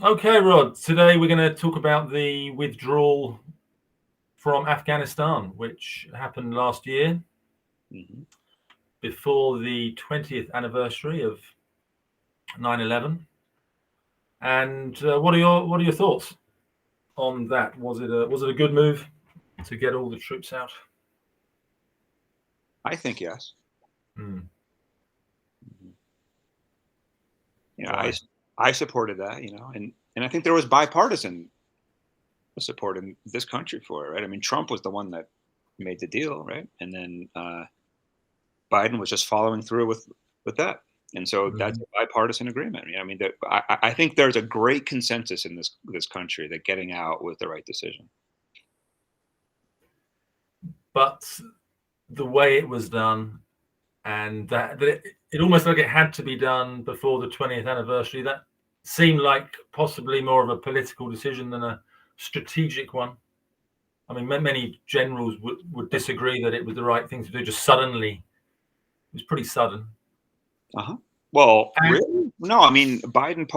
Okay, Rod. Today we're going to talk about the withdrawal from Afghanistan, which happened last year Hmm. before the 20th anniversary of 9/11. And what are your thoughts on that? Was it a good move to get all the troops out? I think yes. Hmm. Mhm. Yeah, I Why? I supported that, and I think there was bipartisan support in this country for it, right? I mean, Trump was the one that made the deal, right? And then Biden was just following through with that, and so that's Mhm. a bipartisan agreement. I mean, I think there's a great consensus in this country that getting out was the right decision. But the way it was done, and that it almost like it had to be done before the 20th anniversary. That seemed like possibly more of a political decision than a strategic one. I mean, many generals would disagree that it was the right thing to do. Just suddenly, it was pretty sudden. Uh-huh. Well, And really? No, I mean, Biden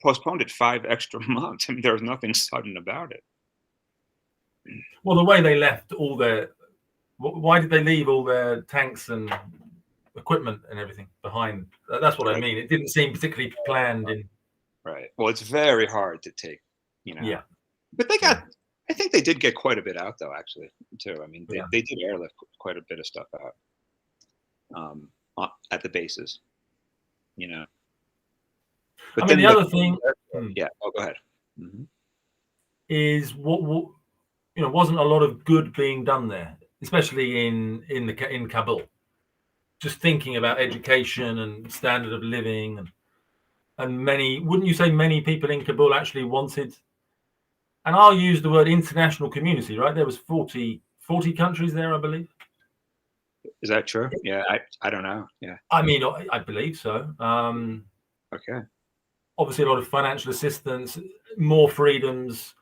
postponed it 5 extra months. I mean, there was nothing sudden about it. well, the way they left all their, why did they leave all their tanks and equipment and everything behind? That's what I Right. mean. It didn't seem particularly planned in. Right. Well, it's very hard to take, you know, Yeah, but they yeah, got, I think they did get quite a bit out though, actually, too. I mean, yeah. they did airlift quite a bit of stuff out at the bases, you know. I But mean, then the other thing yeah. Oh, go ahead. Hmm. is what wasn't a lot of good being done there, especially in Kabul. Just thinking about education and standard of living, and many, wouldn't you say many people in Kabul actually wanted, and I'll use the word international community, right? There was 40 countries there, I believe. Is that true? Yeah. I don't know. Yeah. I mean, I believe so. Okay. Obviously, a lot of financial assistance, more freedoms,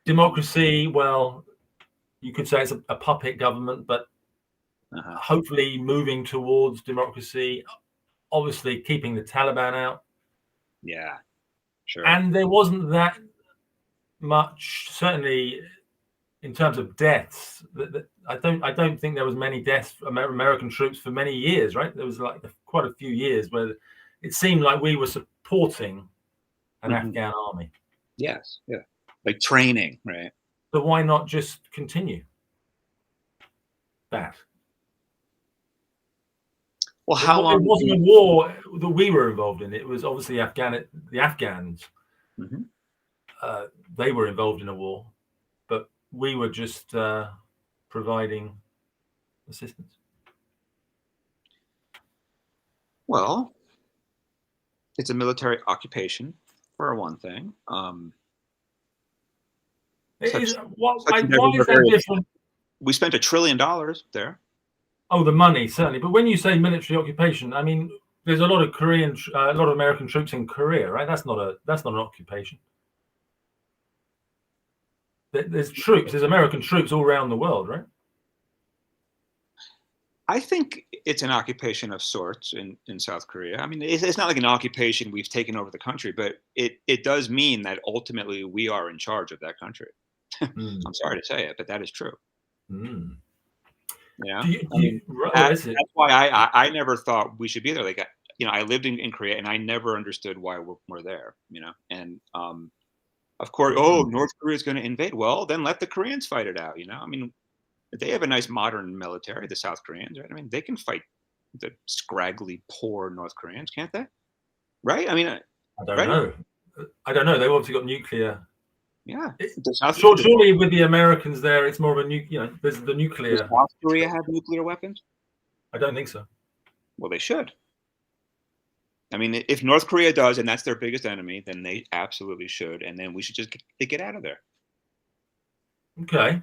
democracy. Well, you could say it's a puppet government, but Uh-huh. hopefully moving towards democracy. Obviously, keeping the Taliban out, Yeah. Sure. and there wasn't that much, certainly in terms of deaths. I don't think there was many deaths from American troops for many years. Right, there was like quite a few years where it seemed like we were supporting an Hmm. Afghan army. Yes. Yeah. Like training, right? So why not just continue that? Well, It, how it long? wasn't a war that we were involved in. It was obviously the Afghans. Mhm. Uh, they were involved in a war, but we were just providing assistance. Well, it's a military occupation for one thing. It is Such what? such Why endeavors are is that very different? expensive. We spent $1 trillion there. Oh, the money certainly, but when you say military occupation, I mean there's a lot of a lot of American troops in Korea, right? That's not an occupation. There's American troops all around the world, right? I think it's an occupation of sorts in South Korea. I mean, it's not like an occupation we've taken over the country, but it does mean that ultimately we are in charge of that country. Mm. I'm sorry to say it, but that is true. Mm. Yeah, Do you, I do you, mean right, oh, that, is it? that's why I never thought we should be there. Like I lived in Korea and I never understood why we're there. And of course, oh, Mm. North Korea is going to invade. Well, then let the Koreans fight it out. I mean, they have a nice modern military, the South Koreans, right? I mean, they can fight the scraggly, poor North Koreans, can't they? Right? I mean, I don't right? know. I don't know. They've obviously got nuclear. Yeah. It, Does South, does, surely with the Americans there, it's more of a there's the does nuclear. South Korea have nuclear weapons? I don't think so. Well, they should. I mean, if North Korea does, and that's their biggest enemy, then they absolutely should, and then we should just get out of there. Okay.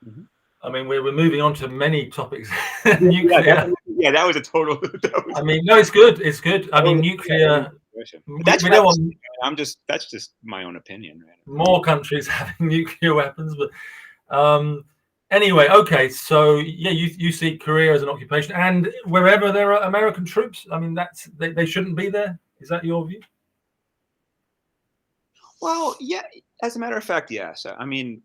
Mhm. I mean, we're moving on to many topics. Yeah, Nuclear. that was a total. That was, I mean, no, it's good. It's good. I that mean, was, yeah, that was nuclear. a question. But We, that's we what I don't was. want That's just my own opinion, right? more countries having nuclear weapons, but anyway, okay. So yeah, you see Korea as an occupation, and wherever there are American troops, I mean, they shouldn't be there. Is that your view? Well, yeah. As a matter of fact, yes. I mean,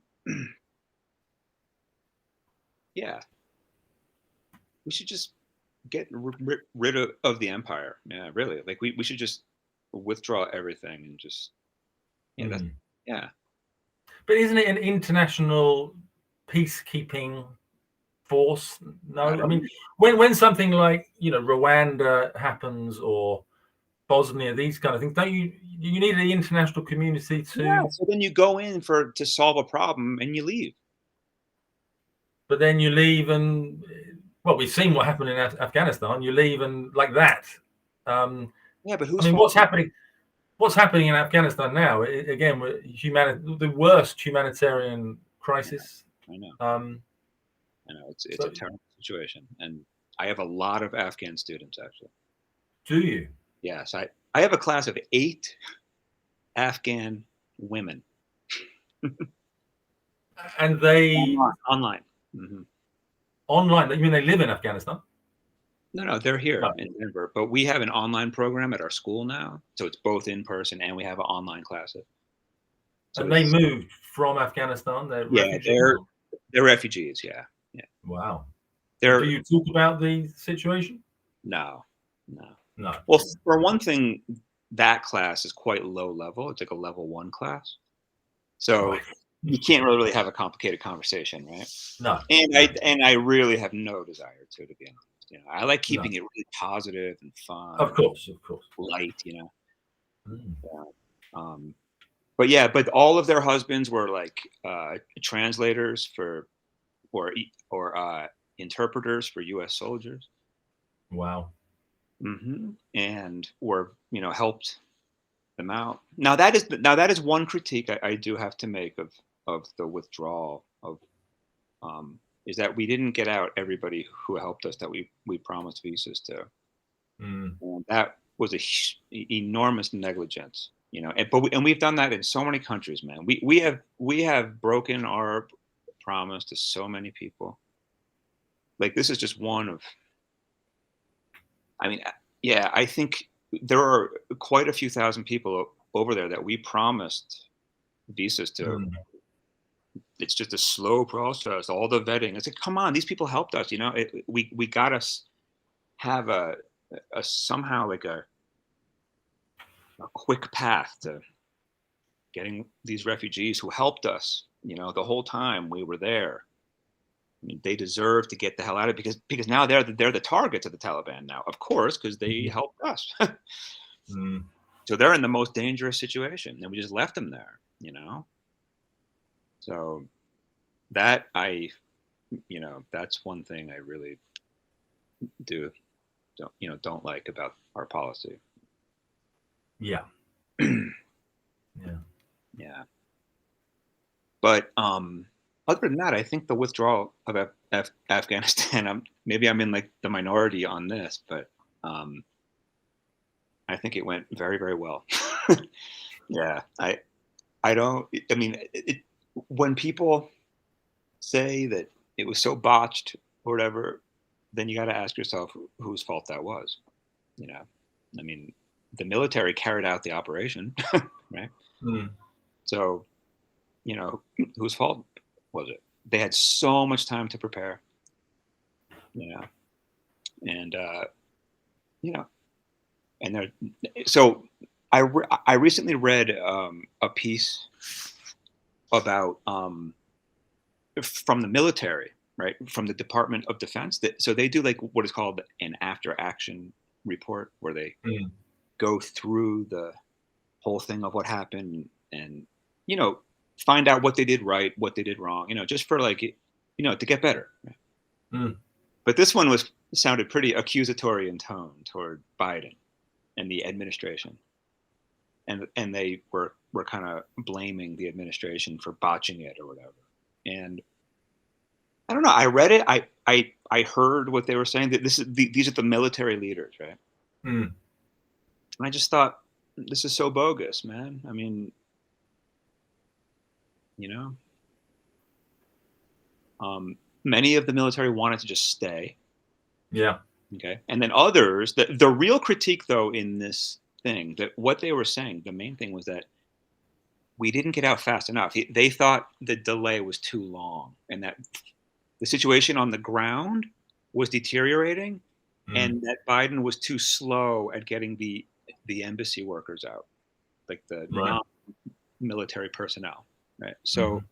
yeah. We should just get rid of the empire. Yeah, really. Like we should just withdraw everything and just yeah. That's Mm. yeah. But isn't it an international peacekeeping force? I No, I don't mean, know. when something like Rwanda happens or Bosnia, these kind of things, don't you need the international community Yeah. to? So then you go in to solve a problem and you leave. But then you leave and well, we've seen what happened in Afghanistan. You leave and like that. Um, Yeah, but I whose mean, fault what's is it? happening? What's happening in Afghanistan now? Again, the worst humanitarian crisis. I know. Um, I know. It's so, a terrible situation, and I have a lot of Afghan students actually. do you? Yes, I have a class of 8 Afghan women And they online. Hmm. online? You mean they live in Afghanistan? No, they're No, here in Denver, but we have an online program at our school now, so it's both in person and we have an online classes. So and they it's moved from Afghanistan. They're yeah, refugees. they're refugees. Yeah, yeah. Wow. And do They're you talk about the situation? no, no. No. Well, for one thing, that class is quite low level. It's like a level 1 class, so Right. you can't really have a complicated conversation, right? No. And No. I really have no desire to be honest. I like No. keeping it really positive and fun Of and course. Of course. light. Mm. Yeah. Um, but yeah, but all of their husbands were like translators for or interpreters for U.S. soldiers, Wow. and were helped them out. Now that is one critique I do have to make of the withdrawal of is that we didn't get out everybody who helped us that we promised visas to. Mm. And that was enormous negligence, and we've done that in so many countries, man. We have broken our promise to so many people. Like this is just one of. I mean, yeah, I think there are quite a few thousand people over there that we promised visas to. Mm. It's just a slow process. All the vetting. It's like, come on, these people helped us. We got us have a somehow like a quick path to getting these refugees who helped us, the whole time we were there. I mean, they deserve to get the hell out of it because now they're the targets of the Taliban now, of course, because they helped us. Mm. So they're in the most dangerous situation, and we just left them there. So that that's one thing I really don't like about our policy. Yeah. Yeah. Yeah. But other than that, I think the withdrawal of Afghanistan, maybe I'm in like the minority on this, but I think it went very, very well. Yeah. I mean, when people say that it was so botched or whatever, then you got to ask yourself whose fault that was. I mean, the military carried out the operation, right? Mm. So, whose fault was it? They had so much time to prepare, and you know, and they're so. I recently read a piece about from the military, right, from the Department of Defense. So they do like what is called an after action report, where they Mm. go through the whole thing of what happened and find out what they did right, what they did wrong, just for like to get better. Right? Mm. But this one sounded pretty accusatory in tone toward Biden and the administration, and they were kind of blaming the administration for botching it or whatever. And I don't know. I read it. I heard what they were saying, that these are the military leaders, right? Mm. And I just thought, this is so bogus, man. I mean, you know, many of the military wanted to just stay. Yeah. Okay. And then others, the real critique though in this thing, that what they were saying, the main thing was that we didn't get out fast enough. They thought the delay was too long, and that the situation on the ground was deteriorating, and that Biden was too slow at getting the embassy workers out, like the Right. non-military personnel. Right. So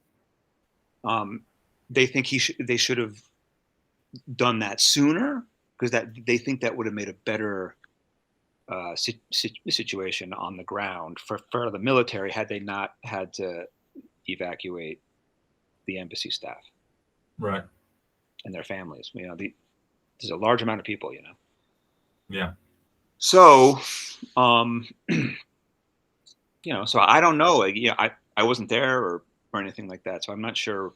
they think they should have done that sooner, because they think that would have made a better situation on the ground for the military had they not had to evacuate the embassy staff, Right. and their families. There's a large amount of people, Yeah. So, so I don't know. Like, I wasn't there or anything like that, so I'm not sure,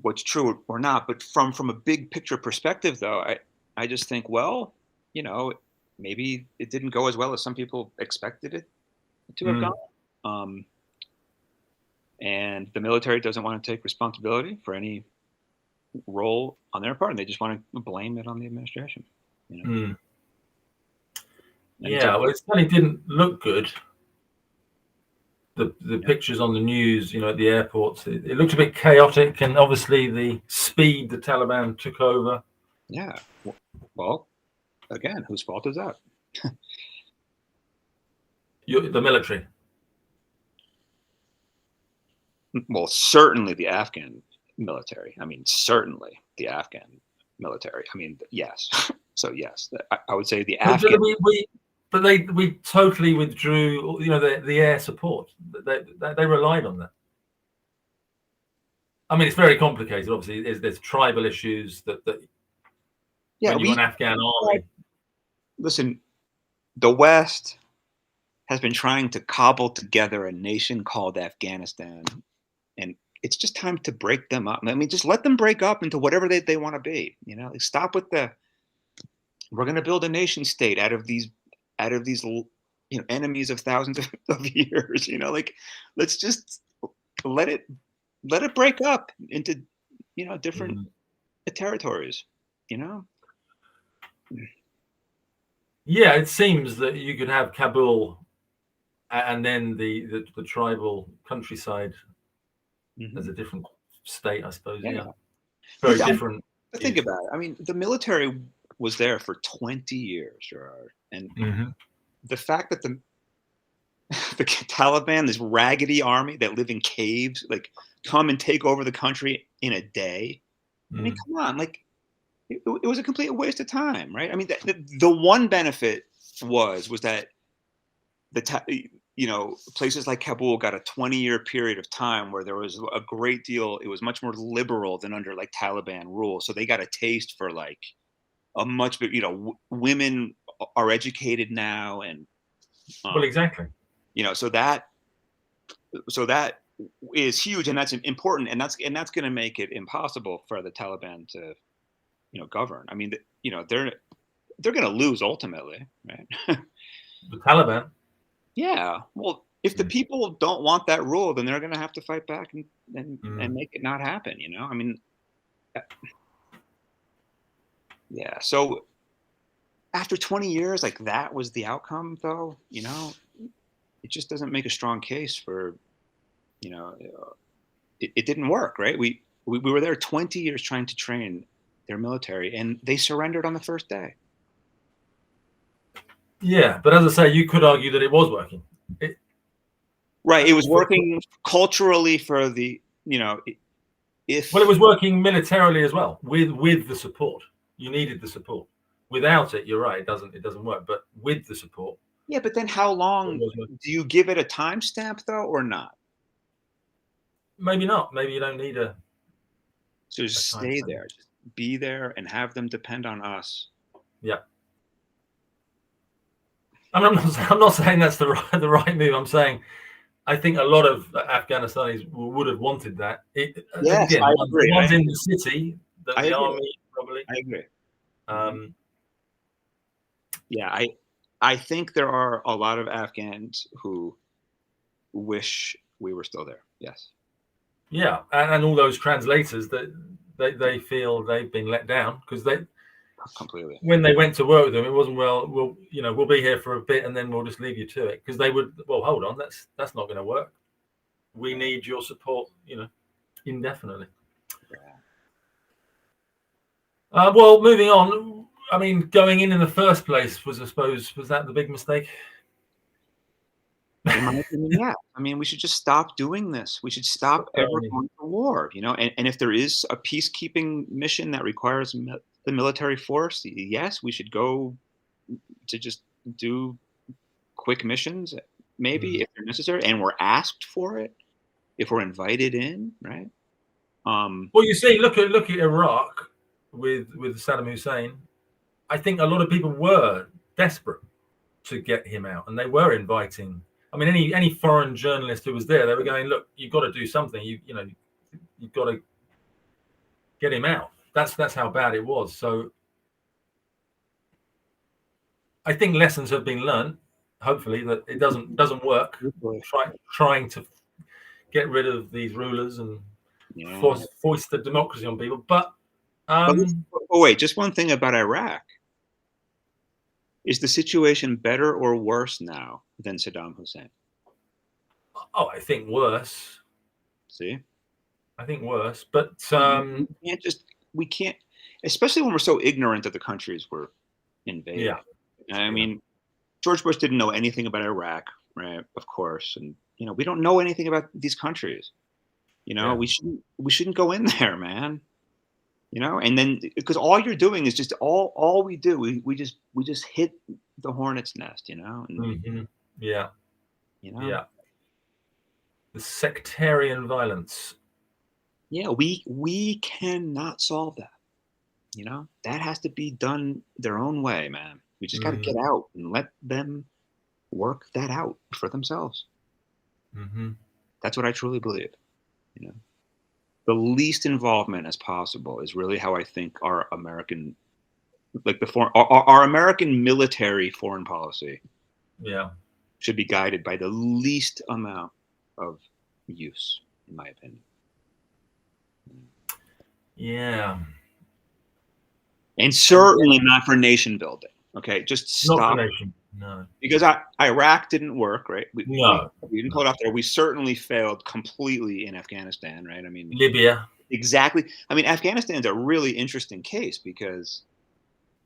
what's true or not. But from a big picture perspective, though, I just think, well, maybe it didn't go as well as some people expected it to have gone. And the military doesn't want to take responsibility for any role on their part, and they just want to blame it on the administration. Yeah, well, it certainly didn't look good. The pictures on the news, at the airports, it looked a bit chaotic, and obviously the speed the Taliban took over. Yeah. Well, again, whose fault is that? The military. Well, certainly the Afghan military. I mean, certainly the Afghan military. I mean, yes. So yes, I would say the Afghan. But we totally withdrew, the air support. They relied on that. I mean, it's very complicated. Obviously, there's tribal issues that Yeah, when you're an Afghan army. Listen, the West has been trying to cobble together a nation called Afghanistan, and it's just time to break them up. I mean, just let them break up into whatever they want to be. Stop with we're going to build a nation state out of these enemies of thousands of years. Let's just let it break up into different territories. Yeah, it seems that you could have Kabul and then the tribal countryside as a different state, I suppose. Yeah. Very different. Think about it. I mean, the military was there for 20 years, Gerard, and the fact that the Taliban, this raggedy army that live in caves, like come and take over the country in a day. I mean, come on, like it was a complete waste of time, right? I mean, the one benefit was that places like Kabul got a 20-year period of time where there was a great deal. It was much more liberal than under like Taliban rule. So they got a taste for like a much big, women are educated now, and well, exactly. So that is huge, and that's important, and that's going to make it impossible for the Taliban to, govern. I mean, they're going to lose ultimately, right? The Taliban. Yeah. Well, if the people don't want that rule, then they're going to have to fight back and make it not happen. I mean, yeah. So after 20 years, like that was the outcome, though. It just doesn't make a strong case for, it didn't work, right? We were there 20 years trying to train their military, and they surrendered on the first day. Yeah, but as I say, you could argue that it was working. Right, it was working culturally for the, well, it was working militarily as well with the support. You needed the support. Without it, you're right, it doesn't work. But with the support. Yeah, but then how long do you give it a timestamp though, or not? Maybe not. Maybe you don't need a. So just stay there, just be there, and have them depend on us. Yeah. I mean, I'm not saying that's the right move. I'm saying I think a lot of Afghanistanis would have wanted that. Yes, again, I agree. One's in the city, the army probably. I agree. Yeah, I think there are a lot of Afghans who wish we were still there. Yes. Yeah, and all those translators that they feel they've been let down because completely. When they went to work with them, it wasn't, well, we'll be here for a bit and then we'll just leave you to it, because they would, well, hold on, that's not going to work. We need your support, indefinitely. Well, moving on. I mean, going in the first place was that the big mistake? In my opinion, yeah. I mean, we should just stop doing this. We should stop ever going to war, and if there is a peacekeeping mission that requires the military force, yes, we should go to just do quick missions, maybe if they're necessary, and we're asked for it, if we're invited in, right? Well, you see, look at Iraq with Saddam Hussein. I think a lot of people were desperate to get him out, and they were inviting. I mean, any foreign journalist who was there, they were going, "Look, you've got to do something. You've got to get him out." That's how bad it was. So I think lessons have been learned. Hopefully, that it doesn't work. Trying to get rid of these rulers and foist the democracy on people. But wait, just one thing about Iraq. Is the situation better or worse now than Saddam Hussein? Oh, I think worse. See? I think worse. But we can't, especially when we're so ignorant that the countries were invaded. Yeah. I mean, George Bush didn't know anything about Iraq, right? Of course. And we don't know anything about these countries. We shouldn't go in there, man. And then, because all you're doing is just all we do, we just hit the hornet's nest, and, yeah, the sectarian violence. Yeah, we cannot solve that. That has to be done their own way, man. We just got to get out and let them work that out for themselves. That's what I truly believe. The least involvement as possible is really how I think our American, our American military foreign policy, should be guided by the least amount of use, in my opinion. Yeah, and certainly not for nation building. Okay, just stop. Not for nation. No, because Iraq didn't work, right? We didn't pull it off there. We certainly failed completely in Afghanistan, right? I mean, Libya. Exactly. I mean, Afghanistan's a really interesting case because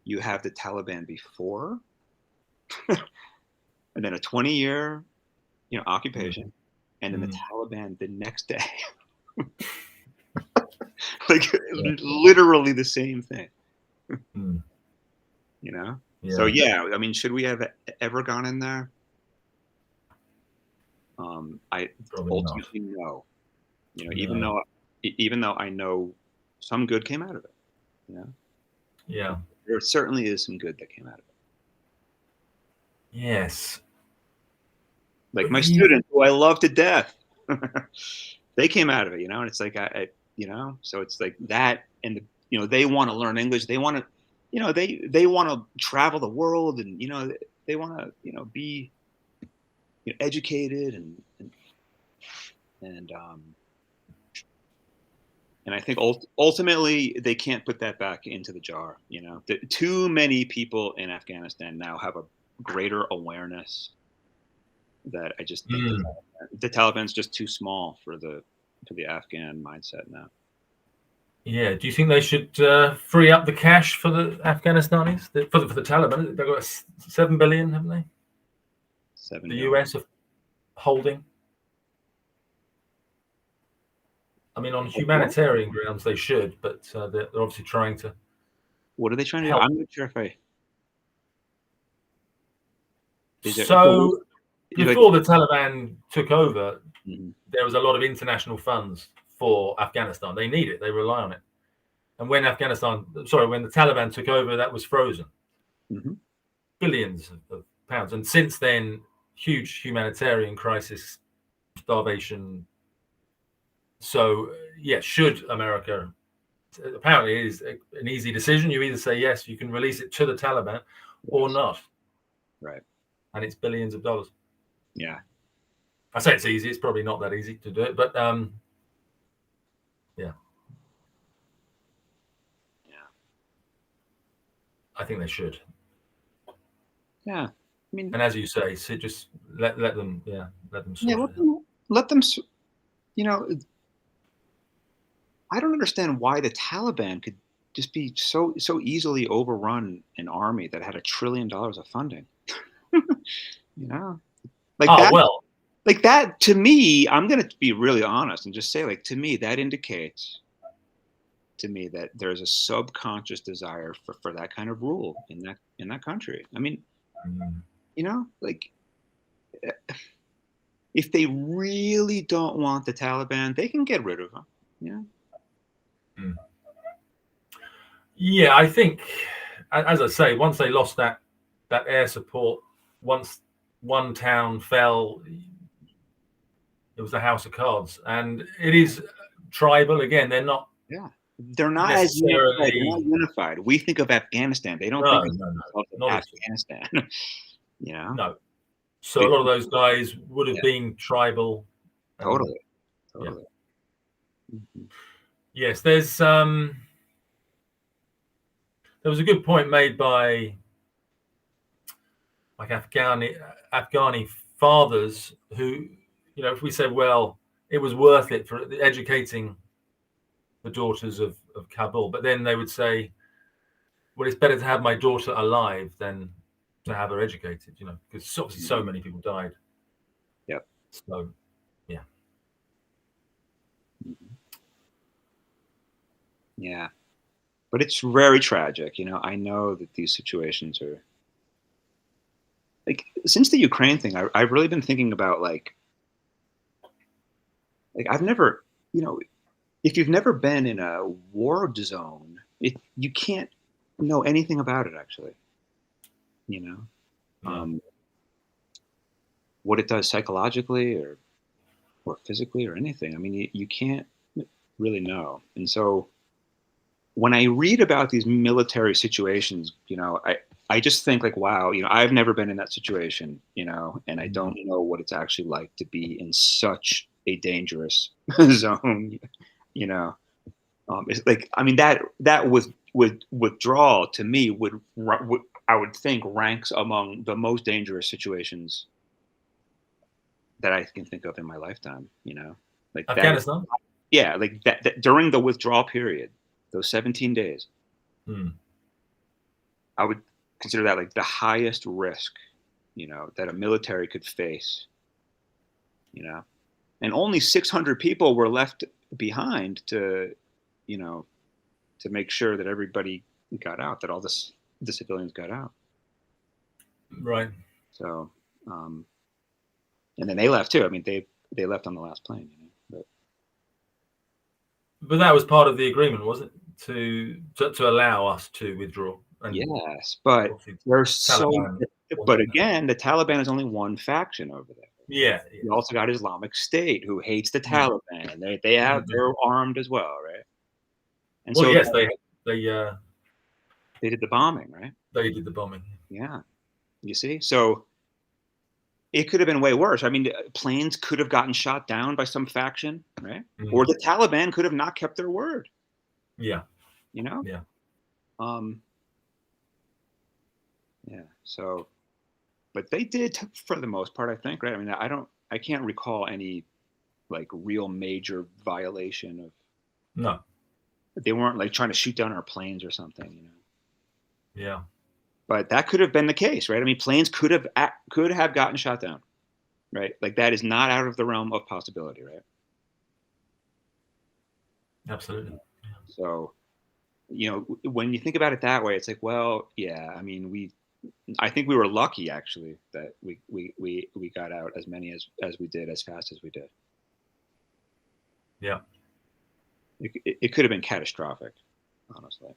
you have the Taliban before, and then a 20-year, occupation, and then the Taliban the next day. Literally the same thing. Yeah. So I mean, should we have ever gone in there? I ultimately no. Even though I know some good came out of it. Yeah. There certainly is some good that came out of it. Yes. Like my students, who I love to death, they came out of it. And it's like so it's like that, and they want to learn English. They want to. They want to travel the world, and they want to be educated, and I think ultimately they can't put that back into the jar. Too many people in Afghanistan now have a greater awareness that I just think the Taliban's just too small for the Afghan mindset now. Yeah. Do you think they should free up the cash for the Afghanistanis, for the Taliban? They've got $7 billion, haven't they? $7 the US of holding. I mean, on humanitarian grounds, they should, but they're obviously trying to. What are they trying to help. do? I'm not sure if I. Before the Taliban took over, there was a lot of international funds for Afghanistan. They need it. They rely on it. And when the Taliban took over, that was frozen. Billions of pounds. And since then, huge humanitarian crisis, starvation. So, should America, apparently it is an easy decision. You either say, yes, you can release it to the Taliban or not. Right. And it's billions of dollars. Yeah. I say it's easy. It's probably not that easy to do it, but I think they should. Yeah, I mean, And as you say, so just let them, let them yeah, sort it out. let them. You know, I don't understand why the Taliban could just be so easily overrun an army that had $1 trillion of funding. You know, like Oh that. well, Like that to me, I'm going to be really honest and just say, like, to me, that indicates to me that there's a subconscious desire for that kind of rule in that country. I mean, mm, like if they really don't want the Taliban, they can get rid of them. Yeah. mm. Yeah, I think, as I say, once they lost that air support, once one town fell, it was a house of cards, and it is tribal again. They're not Yeah. They're not as unified. They're not necessarily. unified. We think of Afghanistan. They don't think No, of no, no, themselves not as at all. Afghanistan. you know, No. So a Be- lot of those guys would have yeah, been tribal, and totally, yeah, totally. Mhm. yes. There was a good point made by like Afghani fathers who, if we said, well, it was worth it for educating the daughters of Kabul, but then they would say, well, it's better to have my daughter alive than to have her educated, because obviously so many people died. Yep. So, yeah. Mhm. Yeah. But it's very tragic. I know that these situations are like since the Ukraine thing, I've really been thinking about like I've never, you know, if you've never been in a war zone, you can't know anything about it actually. You know, Yeah. um, what it does psychologically or physically or anything. I mean, you can't really know. And so when I read about these military situations, I just think like, wow, I've never been in that situation, and I don't know what it's actually like to be in such a dangerous zone, you know. It's like, I mean, that withdrawal to me would I would think ranks among the most dangerous situations that I can think of in my lifetime, like that. Afghanistan. Yeah, like that during the withdrawal period, those 17 days, Hmm. I would consider that like the highest risk, that a military could face, you know, and only 600 people were left behind you know, to make sure that everybody got out, that all the civilians got out. Right. So, um, and then they left too. I mean, they left on the last plane, But that was part of the agreement, was it? To allow us to withdraw. And yes, but obviously there's so. Taliban But wanted that. again, the Taliban is only one faction over there. Yeah. You also got Islamic State, who hates the Mm. Taliban. Mhm. They're armed as well, right? And Well, so yes, they they did the bombing, right? they did the bombing. Yeah, you see, so it could have been way worse. I mean, planes could have gotten shot down by some faction, right? Or Mm. the Taliban could have not kept their word. Yeah. You know, Yeah. um, yeah. So, but they did for the most part, I think, right? I mean, I can't recall any like real major violation of. No. They weren't like trying to shoot down our planes or something. Yeah. But that could have been the case, right? I mean, planes could have gotten shot down, right? Like that is not out of the realm of possibility, right? Absolutely. So, when you think about it that way, it's like, well, yeah. I mean, I think we were lucky actually that we got out as many as we did as fast as we did. Yeah. It could have been catastrophic, honestly.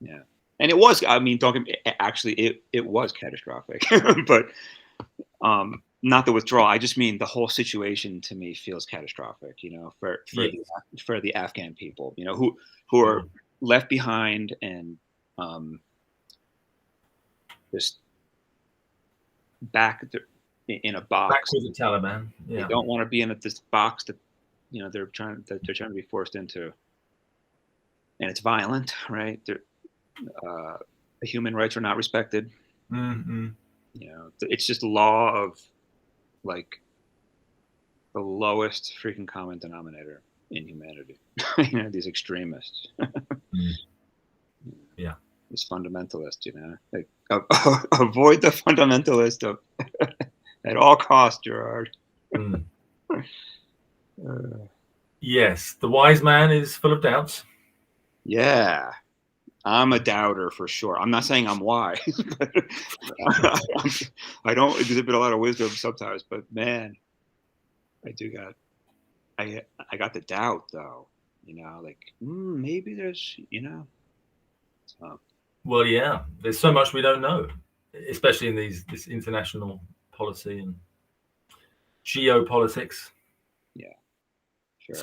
Yeah, and it was. I mean, don't get me, actually, it was catastrophic, but not the withdrawal. I just mean the whole situation to me feels catastrophic. Yes. For the Afghan people, who are Sure. left behind and just back in a Back box. with the Taliban. They Yeah. don't want to be in this box that they're trying to be forced into, and it's violent, right? the human rights are not respected. Mm-hmm. You know, it's just law of like the lowest freaking common denominator in humanity. You know, these extremists, Mm. Yeah. these fundamentalists. You know, like avoid the fundamentalist of at all costs, Gerard. Mm. Uh, Yes, the wise man is full of doubts. yeah, I'm a doubter for sure. I'm not saying I'm wise, but I don't exhibit a lot of wisdom sometimes. But man, I do got I got the doubt though. You know, like maybe there's so, Well, yeah, there's so much we don't know, especially in this international policy and geopolitics. yeah, sure,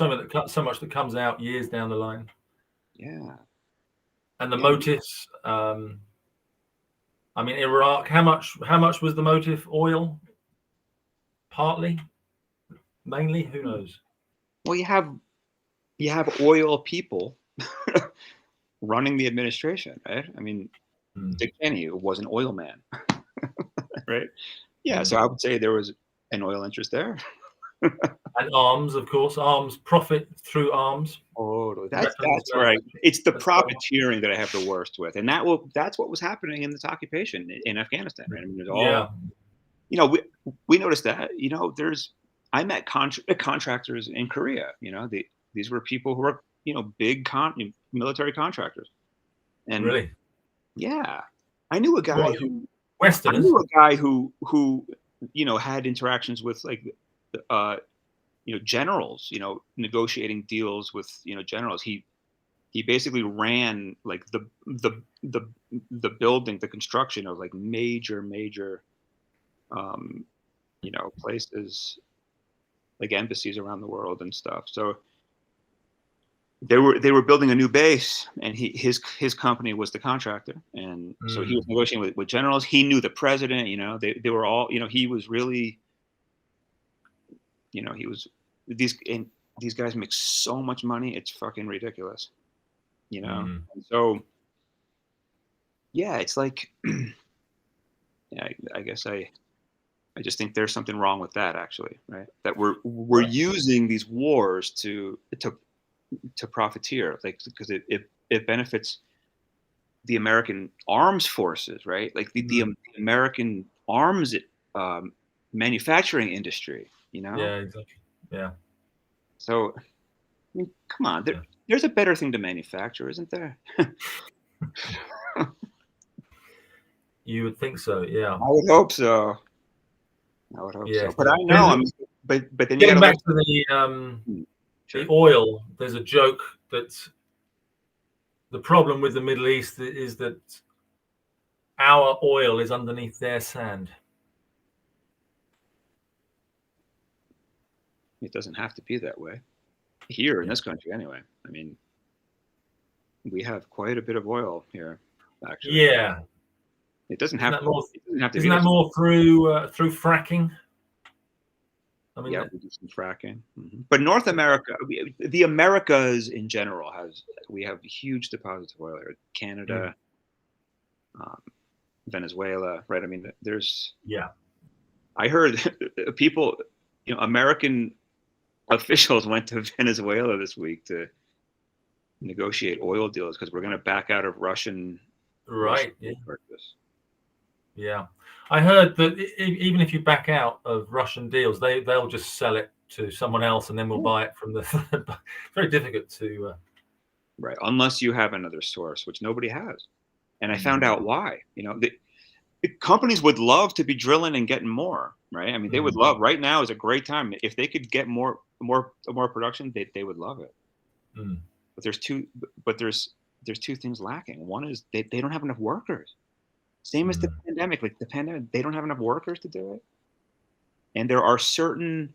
So much that comes out years down the line, yeah, and the yeah. motives. I mean, Iraq. How much was the motive? Oil, partly, mainly. Who knows? Well, you have oil people running the administration, right? I mean, Mm. Dick Cheney was an oil man, right? Yeah, Mm. so I would say there was an oil interest there. And arms, of course. Arms profit through arms. Oh, Weapons that's right. It's the That's quite a profiteering that I have the worst with, and that's what was happening in this occupation in Afghanistan, right? I mean, there's all yeah. we noticed that I met contractors in Korea. You know, these were people who were big military contractors, and Really. yeah, I knew a guy Well, who I Westerners. knew a guy who had interactions with like uh, generals, negotiating deals with generals. He basically ran like the building, the construction of like major um, places like embassies around the world and stuff. So they were building a new base, and his company was the contractor, and so he was Mm. negotiating with generals. He knew the president. They were all he was really he was these guys make so much money, it's fucking ridiculous. Mm. And so yeah, it's like yeah, I guess I just think there's something wrong with that actually, right? That we're Right. using these wars to profiteer, like because it benefits the American arms forces, right? Like the Mm. American arms manufacturing industry, Yeah. Exactly. Yeah. So I mean, come on, Yeah. there's a better thing to manufacture, isn't there? You would think so. Yeah. I would hope so. I would hope so. Yes. But I know, There's I mean, but then you got getting to back look. to Hmm, the sure. oil. There's a joke that the problem with the Middle East is that our oil is underneath their sand. It doesn't have to be that way here in Yeah. this country, anyway. I mean, we have quite a bit of oil here, actually. Yeah. It doesn't Isn't have that more? it doesn't have to be Isn't that this. more through fracking? I mean, Yeah, we do some fracking. But North America, the Americas in general we have huge deposits of oil here. mm, Canada, um, Venezuela, right? I mean, yeah. I heard people, American officials went to Venezuela this week to negotiate oil deals because we're going to back out of Russian Right. Yeah. oil purchase. Yeah. I heard that even if you back out of Russian deals, they'll just sell it to someone else, and then we'll buy it from the. Very difficult to. Right, unless you have another source, which nobody has. And I found Mm. out why. The companies would love to be drilling and getting more, right? I mean, they would Mm. love. Right now is a great time if they could get more production. They would love it. Mm. But there's two things lacking. One is they don't have enough workers. Same as the Mm. pandemic. Like the pandemic, they don't have enough workers to do it. And there are certain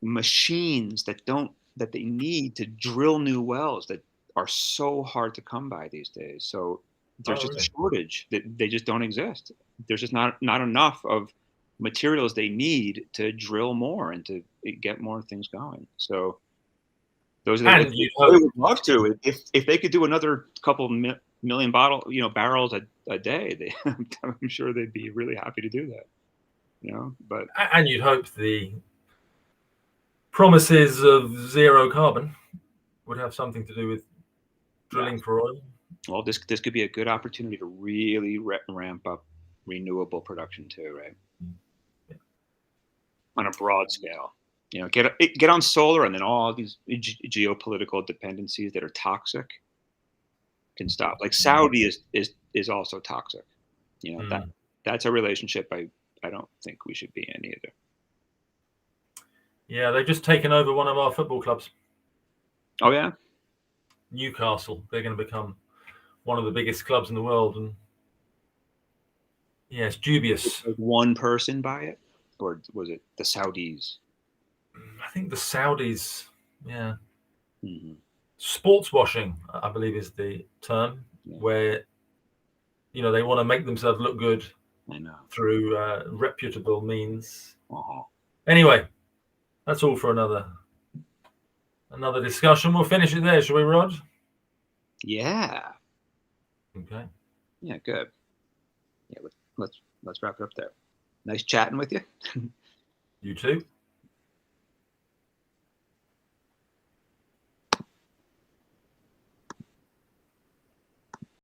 machines that they need to drill new wells that are so hard to come by these days. So there's Oh, just a really? shortage that they just don't exist. There's just not enough of materials they need to drill more and to get more things going. So those are And you'd they hope. would love to if they could do another couple million barrels a day, I'm sure they'd be really happy to do that. But And you'd hope the promises of zero carbon would have something to do with drilling for oil. Well, this could be a good opportunity to really ramp up renewable production too, right? Yeah. On a broad scale, get on solar, and then all these geopolitical dependencies that are toxic can stop. Like Saudi is also toxic. That's a relationship I don't think we should be in either. Yeah, they've just taken over one of our football clubs. Oh yeah, Newcastle. They're going to become one of the biggest clubs in the world, and yeah, it's dubious. Did one person buy it, or was it the Saudis? I think the Saudis. Yeah. Mm-hmm. Sports washing, I believe, is the term, where they want to make themselves look good. I know. Through reputable means. Uh-huh. Anyway, that's all for another discussion. We'll finish it there, shall we, Rod? Yeah. Okay. Yeah, good. Yeah, let's wrap it up there. Nice chatting with you. You too.